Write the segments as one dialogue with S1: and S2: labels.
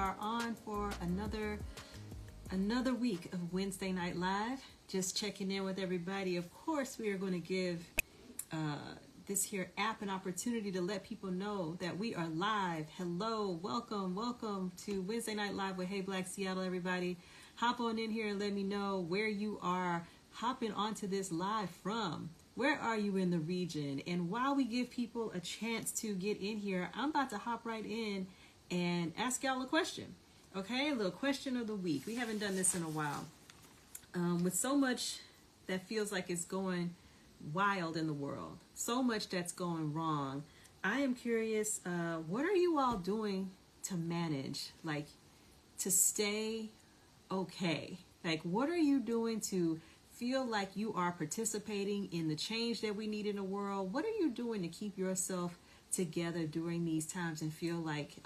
S1: are on for another week of Wednesday Night Live. Just checking in with everybody. Of course, we are going to give this here app an opportunity to let people know that we are live. Hello, welcome to Wednesday Night Live with Hey Black Seattle, everybody. Hop on in here and let me know where you are hopping onto this live from. Where are you in the region? And while we give people a chance to get in here, I'm about to hop right in and ask y'all a question. Okay, a little question of the week. We haven't done this in a while. With so much that feels like it's going wild in the world, so much that's going wrong, I am curious, what are you all doing to manage, like to stay okay? Like, what are you doing to feel like you are participating in the change that we need in the world? What are you doing to keep yourself together during these times and feel like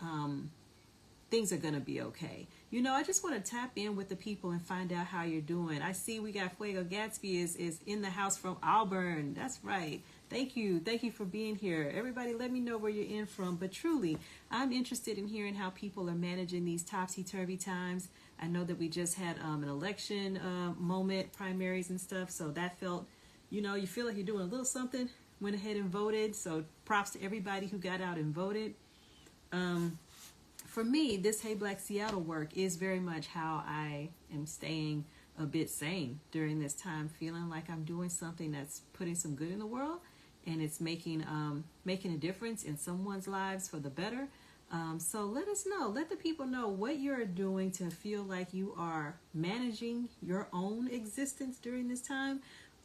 S1: things are going to be okay? You know, I just want to tap in with the people and find out how you're doing. I see we got Fuego Gatsby is in the house from Auburn. That's right. Thank you for being here. Everybody, let me know where you're in from. But truly, I'm interested in hearing how people are managing these topsy-turvy times. I know that we just had an election moment, primaries and stuff. So that felt, you know, you feel like you're doing a little something. Went ahead and voted. So props to everybody who got out and voted. For me, this Hey Black Seattle work is very much how I am staying a bit sane during this time, feeling like I'm doing something that's putting some good in the world and it's making a difference in someone's lives for the better. So let us know, let the people know what you're doing to feel like you are managing your own existence during this time,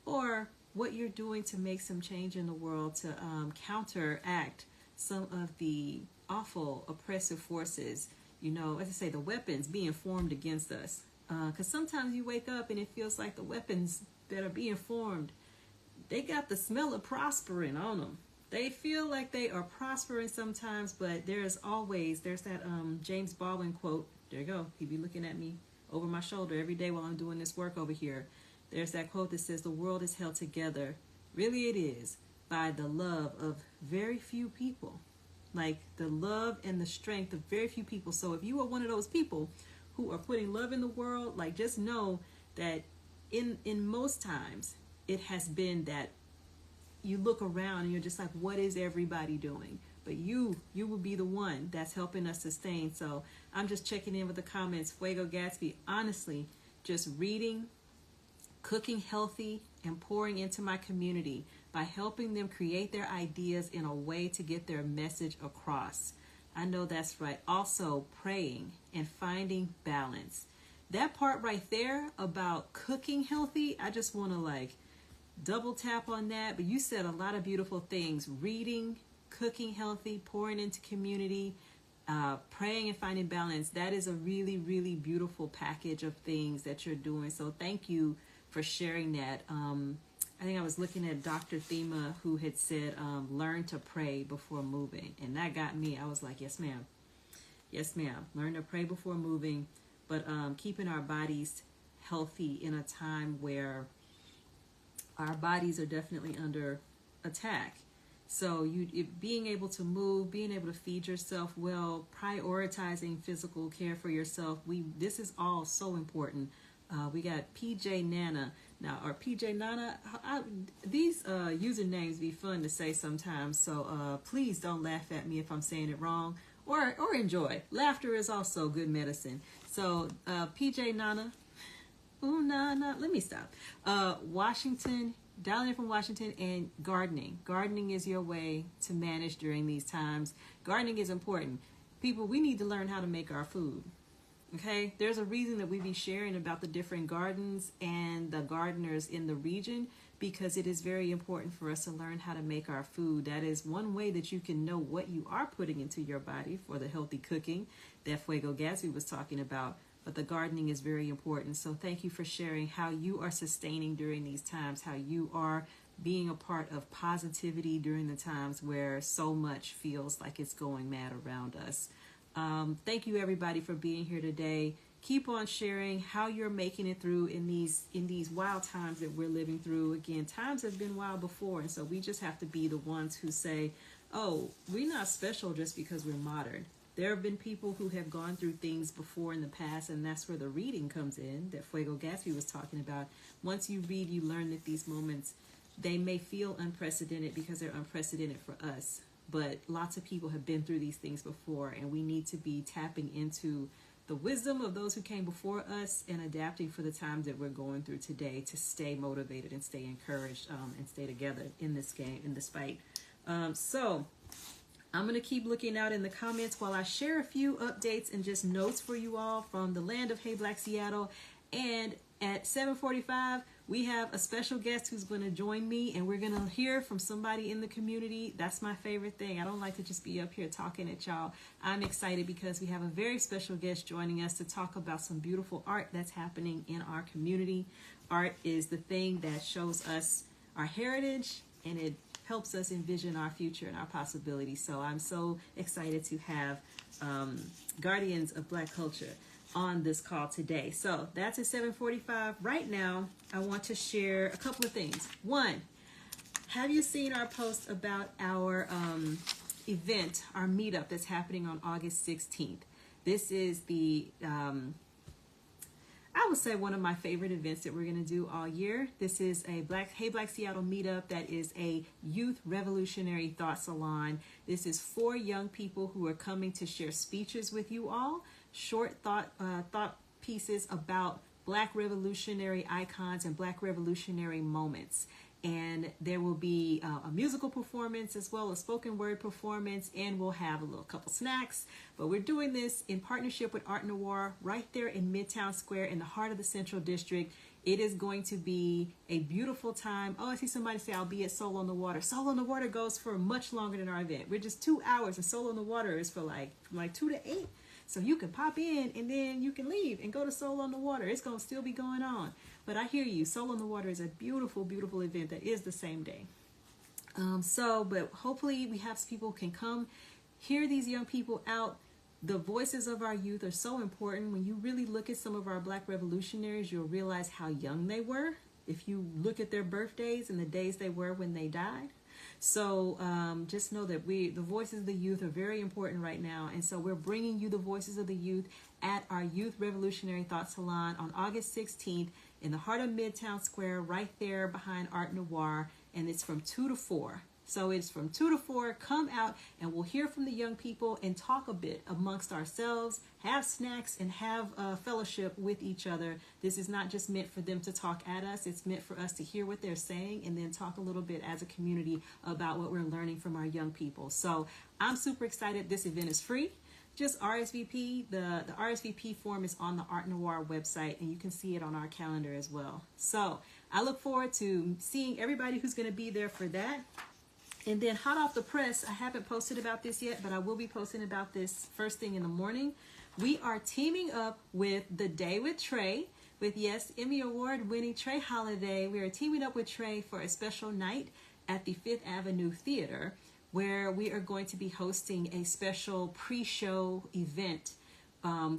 S1: or what you're doing to make some change in the world to counteract some of the awful oppressive forces, you know, as I say, the weapons being formed against us. Because sometimes you wake up and it feels like the weapons that are being formed, they got the smell of prospering on them. They feel like they are prospering sometimes, but there's that James Baldwin quote. There you go. He be looking at me over my shoulder every day while I'm doing this work over here. There's that quote that says, the world is held together, really it is, by the love of very few people. Like the love and the strength of very few people. So if you are one of those people who are putting love in the world, like just know that in most times it has been that you look around and you're just like, what is everybody doing? But you will be the one that's helping us sustain. So I'm just checking in with the comments. Fuego Gatsby, honestly, just reading, cooking healthy, and pouring into my community by helping them create their ideas in a way to get their message across. I know that's right. Also praying and finding balance. That part right there about cooking healthy, I just want to like double tap on that. But you said a lot of beautiful things. Reading, cooking healthy, pouring into community, praying and finding balance. That is a really, really beautiful package of things that you're doing. So thank you for sharing that. I think I was looking at Dr. Thema, who had said, learn to pray before moving. And that got me. I was like, yes, ma'am. Yes, ma'am. Learn to pray before moving. But keeping our bodies healthy in a time where our bodies are definitely under attack. So being able to move, being able to feed yourself well, prioritizing physical care for yourself. This is all so important. We got PJ Nana now, or PJ Nana. These usernames be fun to say sometimes, so please don't laugh at me if I'm saying it wrong, or enjoy. Laughter is also good medicine. So PJ Nana, let me stop. Washington, dialing in from Washington, and gardening. Gardening is your way to manage during these times. Gardening is important. People, we need to learn how to make our food. Okay, there's a reason that we be sharing about the different gardens and the gardeners in the region, because it is very important for us to learn how to make our food. That is one way that you can know what you are putting into your body for the healthy cooking that Fuego Gatsby was talking about. But the gardening is very important. So thank you for sharing how you are sustaining during these times, how you are being a part of positivity during the times where so much feels like it's going mad around us. Thank you everybody for being here today. Keep on sharing how you're making it through in these wild times that we're living through. Again, times have been wild before, and so we just have to be the ones who say, oh, we're not special just because we're modern. There have been people who have gone through things before in the past, and that's where the reading comes in that Fuego Gatsby was talking about. Once you read, you learn that these moments, they may feel unprecedented because they're unprecedented for us, but lots of people have been through these things before, and we need to be tapping into the wisdom of those who came before us and adapting for the times that we're going through today to stay motivated and stay encouraged, and stay together in this game, in this fight. So I'm going to keep looking out in the comments while I share a few updates and just notes for you all from the land of Hey Black Seattle. And at 7:45, we have a special guest who's going to join me, and we're going to hear from somebody in the community. That's my favorite thing. I don't like to just be up here talking at y'all. I'm excited because we have a very special guest joining us to talk about some beautiful art that's happening in our community. Art is the thing that shows us our heritage, and it helps us envision our future and our possibilities. So I'm so excited to have guardians of Black culture on this call today. So that's at 7:45. Right now, I want to share a couple of things. One, have you seen our post about our event, our meetup that's happening on August 16th? This is the I would say one of my favorite events that we're going to do all year. This is a Hey Black Seattle meetup that is a youth revolutionary thought salon. This is 4 young people who are coming to share speeches with you all, short thought pieces about Black revolutionary icons and Black revolutionary moments. And there will be a musical performance as well as spoken word performance, and we'll have a little couple snacks. But we're doing this in partnership with Art Noir right there in Midtown Square in the heart of the Central District. It is going to be a beautiful time. Oh, I see somebody say I'll be at Soul on the Water. Soul on the Water goes for much longer than our event. We're just 2 hours, and Soul on the Water is for from 2 to 8. So you can pop in and then you can leave and go to Soul on the Water. It's going to still be going on. But I hear you. Soul on the Water is a beautiful, beautiful event that is the same day. But hopefully we have people who can come hear these young people out. The voices of our youth are so important. When you really look at some of our Black revolutionaries, you'll realize how young they were. If you look at their birthdays and the days they were when they died. So just know that the voices of the youth are very important right now. And so we're bringing you the voices of the youth at our Youth Revolutionary Thought Salon on August 16th in the heart of Midtown Square, right there behind Art Noir. And it's from 2 to 4. So it's from 2 to 4. Come out and we'll hear from the young people and talk a bit amongst ourselves, have snacks, and have fellowship with each other. This is not just meant for them to talk at us. It's meant for us to hear what they're saying and then talk a little bit as a community about what we're learning from our young people. So I'm super excited. This event is free. Just RSVP. The RSVP form is on the Art Noir website, and you can see it on our calendar as well. So I look forward to seeing everybody who's going to be there for that. And then hot off the press, I haven't posted about this yet, but I will be posting about this first thing in the morning. We are teaming up with The Day with Trey, with, yes, Emmy Award winning Trey Holiday. We are teaming up with Trey for a special night at the Fifth Avenue Theater, where we are going to be hosting a special pre-show event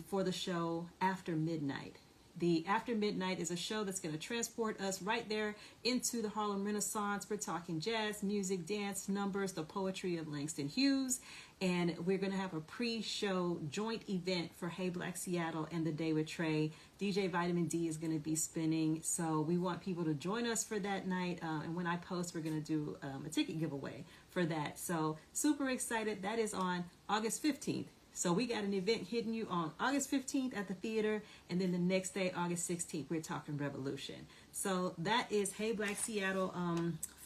S1: for the show After Midnight. The After Midnight is a show that's going to transport us right there into the Harlem Renaissance. We're talking jazz, music, dance, numbers, the poetry of Langston Hughes. And we're going to have a pre-show joint event for Hey Black Seattle and The Day with Trey. DJ Vitamin D is going to be spinning. So we want people to join us for that night. And when I post, we're going to do a ticket giveaway for that. So super excited. That is on August 15th. So we got an event hitting you on August 15th at the theater, and then the next day, August 16th, we're talking Revolution. So that is Hey Black Seattle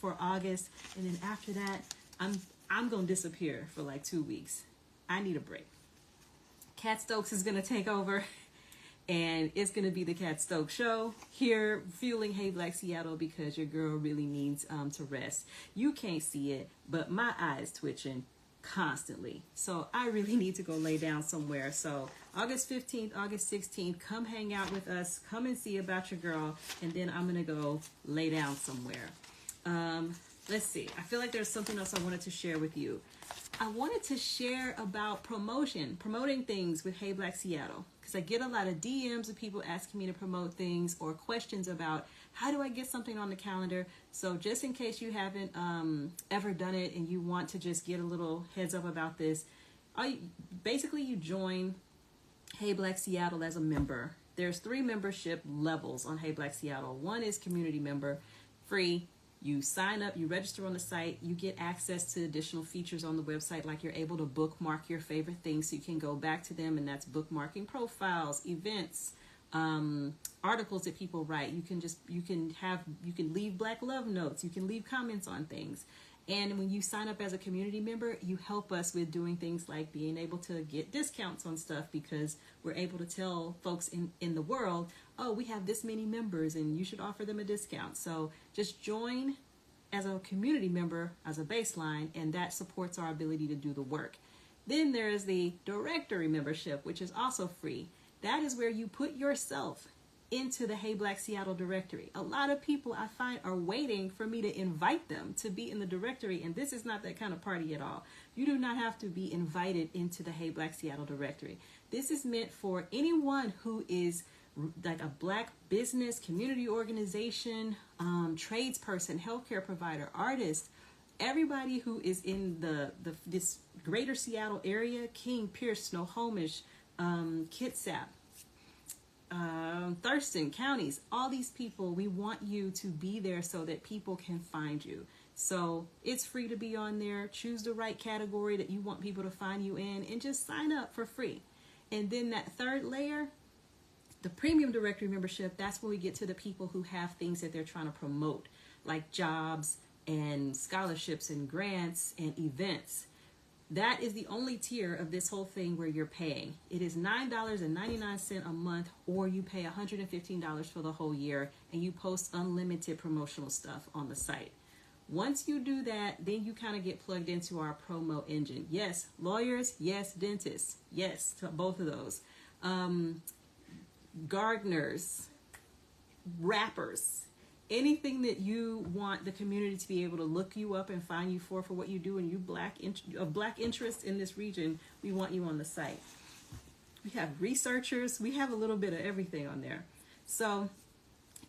S1: for August, and then after that, I'm gonna disappear for like 2 weeks. I need a break. Kat Stokes is gonna take over, and it's gonna be the Kat Stokes Show here, fueling Hey Black Seattle, because your girl really needs to rest. You can't see it, but my eyes twitching constantly. So I really need to go lay down somewhere. So August 15th, August 16th, come hang out with us. Come and see about your girl. And then I'm going to go lay down somewhere. Let's see. I feel like there's something else I wanted to share with you. I wanted to share about promoting things with Hey Black Seattle. Because I get a lot of DMs of people asking me to promote things or questions about how do I get something on the calendar. So just in case you haven't ever done it and you want to just get a little heads up about this, Basically you join Hey Black Seattle as a member. There's 3 membership levels on Hey Black Seattle. One is community member, free. You sign up, you register on the site, you get access to additional features on the website, like you're able to bookmark your favorite things so you can go back to them, and that's bookmarking profiles, events, articles that people write. You can leave Black love notes, you can leave comments on things. And when you sign up as a community member, you help us with doing things like being able to get discounts on stuff, because we're able to tell folks in the world, oh, we have this many members and you should offer them a discount. So just join as a community member as a baseline, and that supports our ability to do the work. Then there is the directory membership, which is also free. That is where you put yourself into the Hey Black Seattle directory. A lot of people I find are waiting for me to invite them to be in the directory, and this is not that kind of party at all. You do not have to be invited into the Hey Black Seattle directory. This is meant for anyone who is like a Black business, community organization, tradesperson, healthcare provider, artist, everybody who is in this greater Seattle area, King, Pierce, Snohomish, Kitsap, Thurston counties, all these people, we want you to be there so that people can find you. So it's free to be on there. Choose the right category that you want people to find you in, and just sign up for free. And then that third layer, the premium directory membership, that's where we get to the people who have things that they're trying to promote, like jobs and scholarships and grants and events. That is the only tier of this whole thing where you're paying. It is $9.99 a month, or you pay $115 for the whole year, and you post unlimited promotional stuff on the site. Once you do that, then you kind of get plugged into our promo engine. Yes, lawyers. Yes, dentists. Yes, to both of those. Gardeners, rappers, anything that you want the community to be able to look you up and find you for what you do, and you of Black interest in this region, we want you on the site. We have researchers. We have a little bit of everything on there. So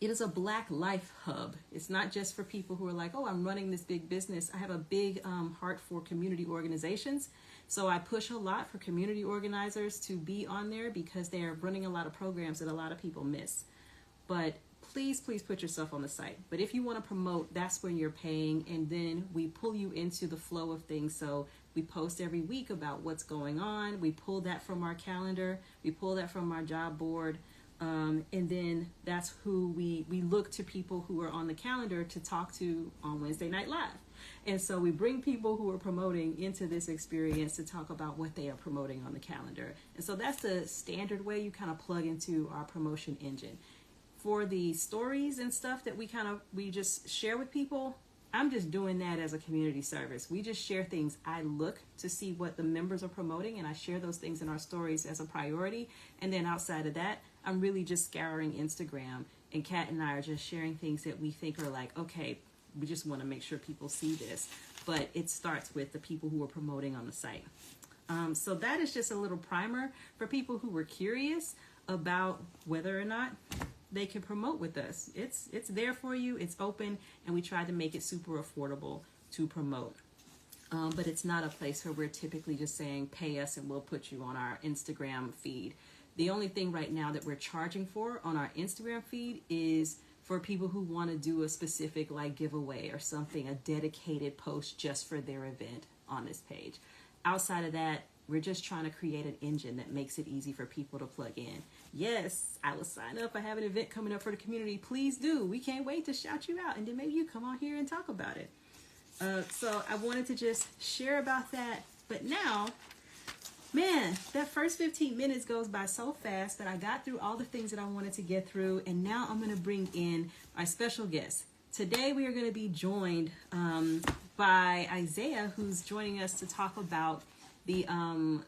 S1: it is a Black life hub. It's not just for people who are like, oh, I'm running this big business. I have a big heart for community organizations. So I push a lot for community organizers to be on there, because they are running a lot of programs that a lot of people miss. But please put yourself on the site. But if you want to promote, that's when you're paying, and then we pull you into the flow of things. So we post every week about what's going on. We pull that from our calendar. We pull that from our job board. And then that's who we look to, people who are on the calendar to talk to on Wednesday Night Live. And so we bring people who are promoting into this experience to talk about what they are promoting on the calendar. And so that's the standard way you kind of plug into our promotion engine. For the stories and stuff that we just share with people, I'm just doing that as a community service. We just share things. I look to see what the members are promoting, and I share those things in our stories as a priority. And then outside of that, I'm really just scouring Instagram, and Kat and I are just sharing things that we think are like, okay, we just want to make sure people see this. But it starts with the people who are promoting on the site. So that is just a little primer for people who were curious about whether or not they can promote with us. It's there for you. It's open, and we try to make it super affordable to promote. But it's not a place where we're typically just saying, pay us and we'll put you on our Instagram feed. The only thing right now that we're charging for on our Instagram feed is for people who want to do a specific like giveaway or something, a dedicated post just for their event on this page. Outside of that, we're just trying to create an engine that makes it easy for people to plug in. Yes, I will sign up. I have an event coming up for the community. Please do. We can't wait to shout you out, and then maybe you come on here and talk about it. So I wanted to just share about that. But now, man, that first 15 minutes goes by so fast that I got through all the things that I wanted to get through, and now I'm going to bring in our special guest. Today we are going to be joined by Isiah, who's joining us to talk about the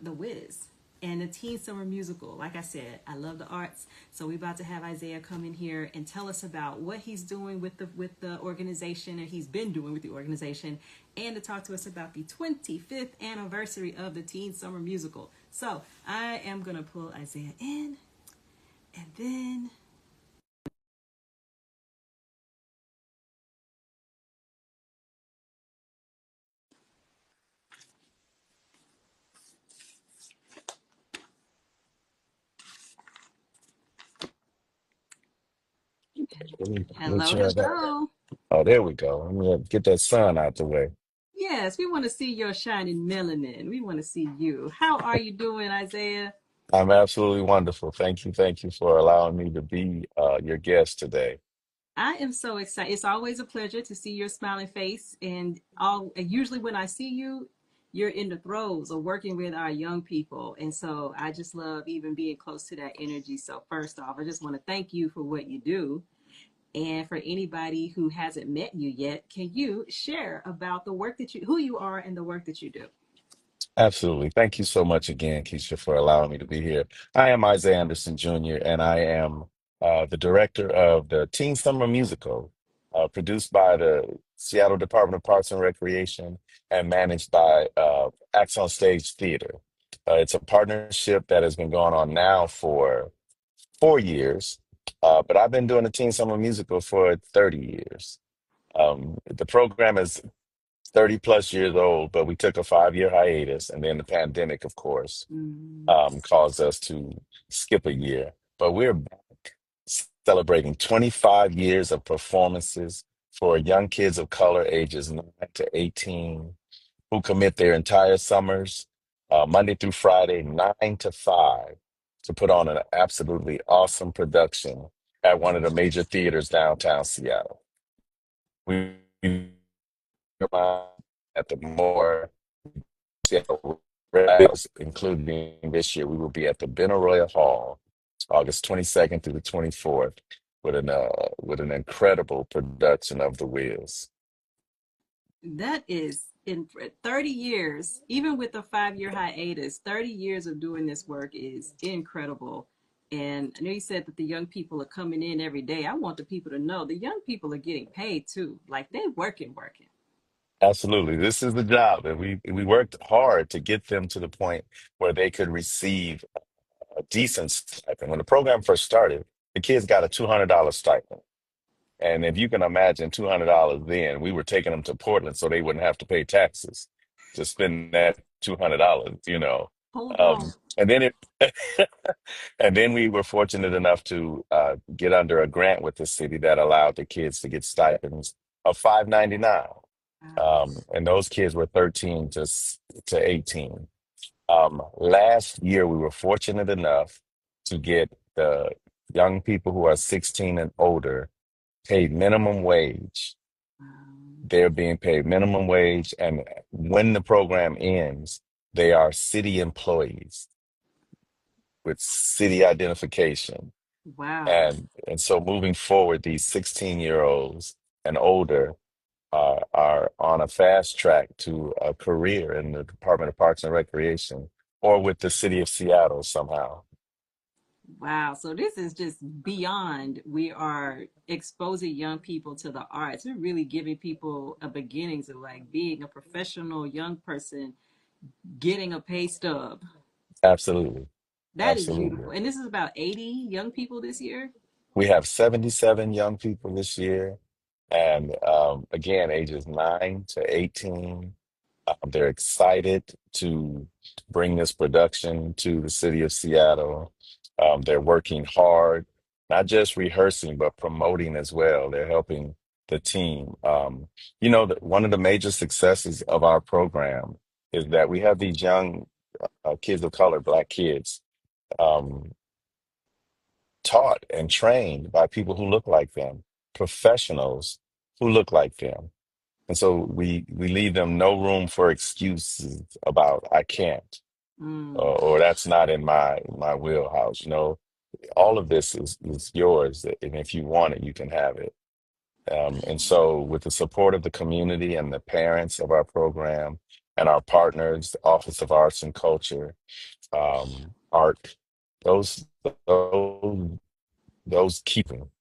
S1: Wiz and the Teen Summer Musical. Like I said, I love the arts, so we're about to have Isiah come in here and tell us about what he's doing with the organization, and he's been doing with the organization, and to talk to us about the 25th anniversary of the Teen Summer Musical. So I am gonna pull Isiah in, and then
S2: Let me make
S1: Hello,
S2: sure I got.
S1: hello.
S2: Oh, there we go. Let me get that sun out the way.
S1: Yes, we want to see your shining melanin. We want to see you. How are you doing, Isaiah?
S2: I'm absolutely wonderful. Thank you for allowing me to be your guest today.
S1: I am so excited. It's always a pleasure to see your smiling face. And all usually when I see you, you're in the throes of working with our young people. And so I just love even being close to that energy. So first off, I just want to thank you for what you do. And for anybody who hasn't met you yet, can you share about the work that who you are and the work that you do?
S2: Absolutely. Thank you so much again, Keisha, for allowing me to be here. I am Isiah Anderson Jr., and I am the director of the Teen Summer Musical, produced by the Seattle Department of Parks and Recreation and managed by Acts on Stage Theater. It's a partnership that has been going on now for 4 years, but I've been doing the Teen Summer Musical for 30 years. The program is 30 plus years old, but we took a 5 year hiatus. And then the pandemic, of course,
S1: Mm,
S2: caused us to skip a year. But we're back celebrating 25 years of performances for young kids of color ages 9 to 18 who commit their entire summers, Monday through Friday, 9 to 5, to put on an absolutely awesome production at one of the major theaters downtown Seattle. We at the more Seattle Rebels, including this year, we will be at the Benaroya Hall, August 22nd through the 24th, with an incredible production of The Wiz.
S1: that is in 30 years, even with a 5 year hiatus, 30 years of doing this work is incredible. And I know you said that the young people are coming in every day. I want the people to know the young people are getting paid too. Like they working, working.
S2: Absolutely, this is the job, and we worked hard to get them to the point where they could receive a decent stipend. When the program first started, the kids got a $200 stipend. And if you can imagine $200 then, we were taking them to Portland so they wouldn't have to pay taxes to spend that $200, you know.
S1: Hold on.
S2: And then it, and then we were fortunate enough to get under a grant with the city that allowed the kids to get stipends of 5.99.
S1: Wow.
S2: And those kids were 13 to 18. Last year, we were fortunate enough to get the young people who are 16 and older paid minimum wage.
S1: Wow.
S2: They're being paid minimum wage, and when the program ends, they are city employees with city identification.
S1: Wow.
S2: And so moving forward, these 16-year-olds and older are on a fast track to a career in the Department of Parks and Recreation or with the city of Seattle somehow.
S1: Wow. So this is just beyond. We are exposing young people to the arts. We're really giving people a beginnings of like being a professional young person, getting a pay stub.
S2: Absolutely.
S1: That is
S2: Absolutely.
S1: beautiful. And this is about 80 young people this year.
S2: We have 77 young people this year. And again, ages 9 to 18. They're excited to bring this production to the city of Seattle. They're working hard, not just rehearsing, but promoting as well. They're helping the team. One of the major successes of our program is that we have these young kids of color, Black kids, um, taught and trained by people who look like them, professionals who look like them. And so we leave them no room for excuses about I can't
S1: Mm.
S2: or that's not in my wheelhouse. All of this is yours, and if you want it, you can have it. And so with the support of the community and the parents of our program and our partners, the Office of Arts and Culture, art, those those those keeping.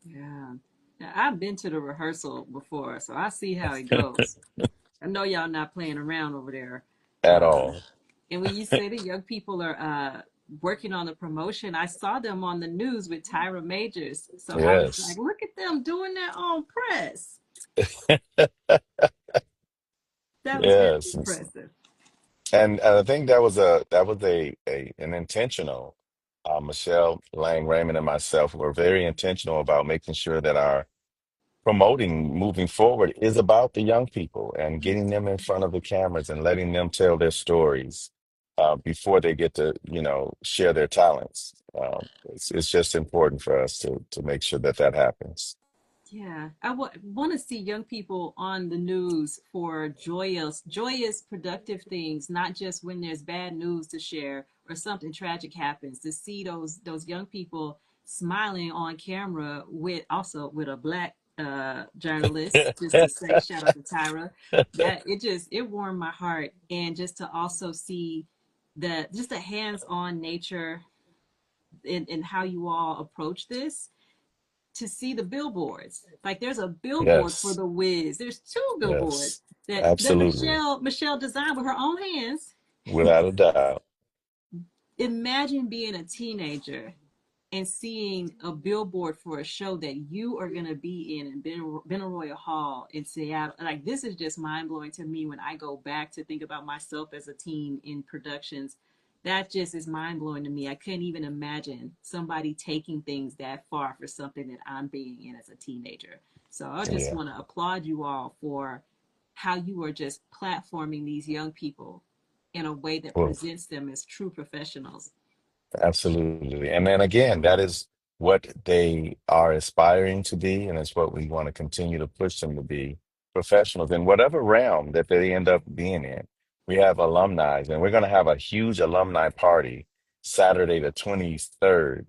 S1: Yeah. Now, I've been to the rehearsal before, so I see how it goes. I know y'all not playing around over there.
S2: At
S1: Uh,
S2: all.
S1: and when you say the young people are working on the promotion, I saw them on the news with Tyra Majors. So I was like,
S2: Yes.
S1: look at them doing their own press. That was very
S2: Yes.
S1: impressive.
S2: And I think that was an intentional. Michelle Lang Raymond and myself were very intentional about making sure that our promoting moving forward is about the young people and getting them in front of the cameras and letting them tell their stories before they get to, share their talents. It's just important for us to make sure that that happens.
S1: Yeah, I want to see young people on the news for joyous, productive things, not just when there's bad news to share or something tragic happens. To see those young people smiling on camera with also with a black journalist, just to say shout out to Tyra. That it warmed my heart, and just to also see the hands-on nature in how you all approach this, to see the billboards. Like there's a billboard for
S2: Yes,
S1: the Wiz. There's two billboards
S2: yes,
S1: that
S2: absolutely,
S1: Michelle designed with her own hands.
S2: without a doubt.
S1: Imagine being a teenager and seeing a billboard for a show that you are going to be in Benaroya Hall in Seattle. Like, this is just mind blowing to me when I go back to think about myself as a teen in productions. That just is mind blowing to me. I couldn't even imagine somebody taking things that far for something that I'm being in as a teenager. So I just
S2: Yeah.
S1: want to applaud you all for how you are just platforming these young people in a way that
S2: Well,
S1: presents them as true professionals.
S2: absolutely. And then again, that is what they are aspiring to be, and it's what we want to continue to push them to be professionals in whatever realm that they end up being in. We have alumni, and we're going to have a huge alumni party Saturday, the 23rd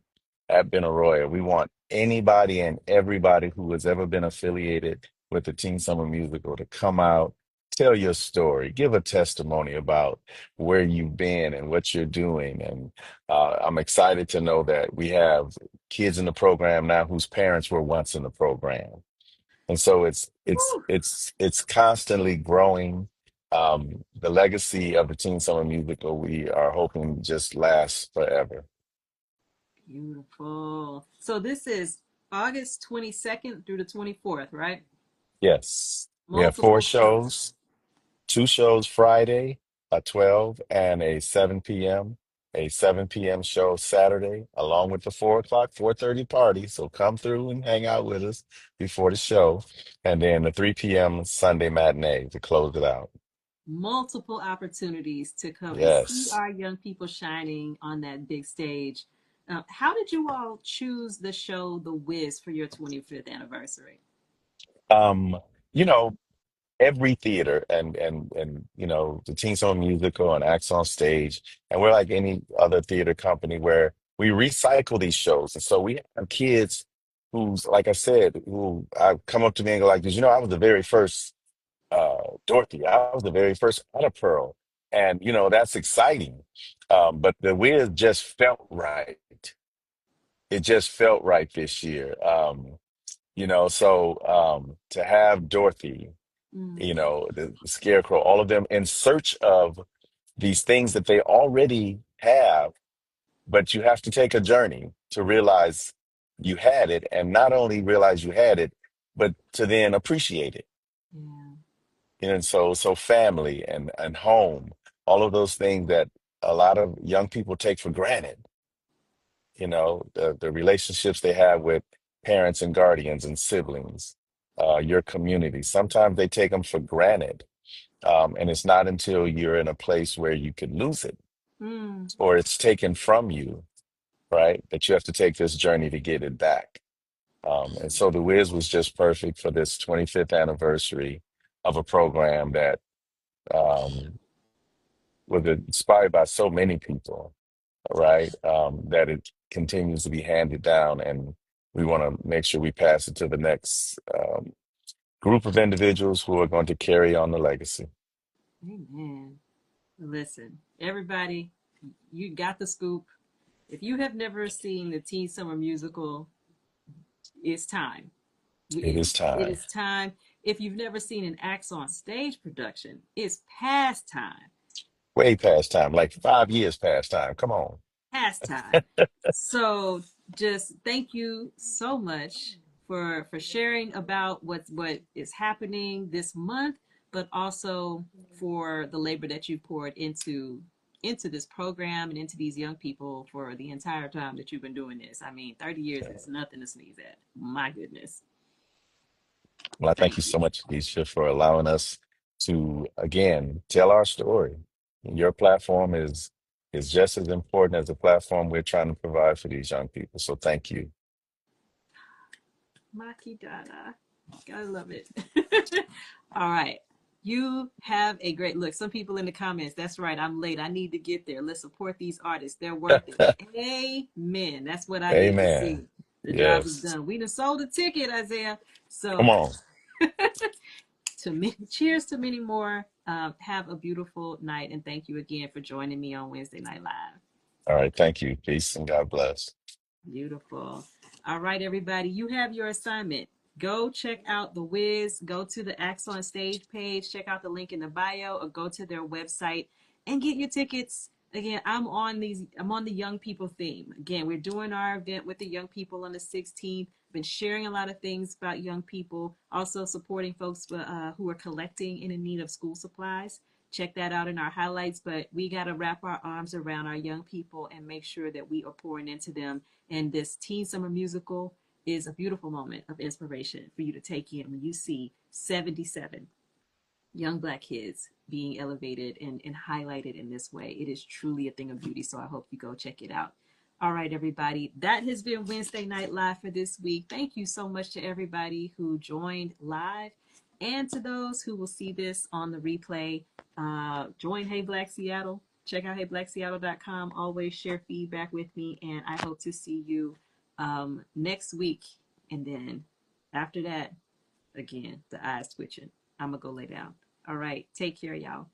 S2: at Benaroya. We want anybody and everybody who has ever been affiliated with the Teen Summer Musical to come out, tell your story, give a testimony about where you've been and what you're doing. And I'm excited to know that we have kids in the program now whose parents were once in the program, and so it's constantly growing. The legacy of the Teen Summer Musical, we are hoping just lasts forever.
S1: Beautiful. So this is August 22nd through the 24th, right?
S2: Yes, we have four
S1: Multiple shows.
S2: shows. Two shows Friday, a 12 and a 7 p.m. A 7 p.m. show Saturday, along with the 4 o'clock, 4:30 party. So come through and hang out with us before the show. And then the 3 p.m. Sunday matinee to close it out.
S1: Multiple opportunities to come and see
S2: Yes.
S1: our young people shining on that big stage. How did you all choose the show The Wiz for your 25th anniversary?
S2: Um, you know, every theater and the Teen Summer Musical and Acts on Stage, and we're like any other theater company where we recycle these shows. And so we have kids who's, like I said, who come up to me and go like, "Did you know I was the very first Dorothy? I was the very first Otter Pearl." And that's exciting. But the Wiz just felt right. It just felt right this year. So to have Dorothy,
S1: Mm,
S2: the Scarecrow, all of them in search of these things that they already have, but you have to take a journey to realize you had it, and not only realize you had it, but to then appreciate it.
S1: yeah.
S2: And so family and home, all of those things that a lot of young people take for granted, the relationships they have with parents and guardians and siblings, your community. Sometimes they take them for granted. And it's not until you're in a place where you could lose it
S1: Mm,
S2: or it's taken from you, right, that you have to take this journey to get it back. And so The Wiz was just perfect for this 25th anniversary of a program that um, was inspired by so many people, right? That it continues to be handed down. And we want to make sure we pass it to the next group of individuals who are going to carry on the legacy.
S1: amen. Listen, everybody, you got the scoop. If you have never seen the Teen Summer Musical, it's time.
S2: It
S1: It,
S2: is
S1: it
S2: time.
S1: is time. If you've never seen an Acts on Stage production, it's past time.
S2: Way past time, like 5 years past time. Come on.
S1: Past time. So just thank you so much for sharing about what is happening this month, but also for the labor that you poured into into this program and into these young people for the entire time that you've been doing this. I mean, 30 years is nothing to sneeze at. My goodness.
S2: Well, I thank
S1: Thank
S2: you
S1: you.
S2: so much, Keisha, for allowing us to again tell our story. Your platform is just as important as the platform we're trying to provide for these young people. So thank you.
S1: Maki Dada. Gotta love it. All right. You have a great look. Some people in the comments, that's right, I'm late. I need to get there. Let's support these artists. They're worth it. Amen. That's what I need to
S2: Amen.
S1: see. The job is
S2: Yes.
S1: done. We done sold a ticket, Isaiah.
S2: Come
S1: So
S2: on.
S1: to many, cheers to many more. Have a beautiful night, and thank you again for joining me on Wednesday Night Live.
S2: All right. Thank you. Peace and God bless.
S1: Beautiful. All right, everybody, you have your assignment. Go check out the Wiz, go to the Acts on Stage page, check out the link in the bio, or go to their website and get your tickets. Again, I'm on the young people theme. Again, we're doing our event with the young people on the 16th. Been sharing a lot of things about young people, also supporting folks who are collecting and in need of school supplies. Check that out in our highlights, but we got to wrap our arms around our young people and make sure that we are pouring into them. And this Teen Summer Musical is a beautiful moment of inspiration for you to take in when you see 77 young Black kids being elevated and highlighted in this way. It is truly a thing of beauty. So I hope you go check it out. All right, everybody. That has been Wednesday Night Live for this week. Thank you so much to everybody who joined live and to those who will see this on the replay. Join Hey Black Seattle. Check out heyblackseattle.com. Always share feedback with me. And I hope to see you next week. And then after that, again, the eyes twitching. I'm going to go lay down. All right. Take care, y'all.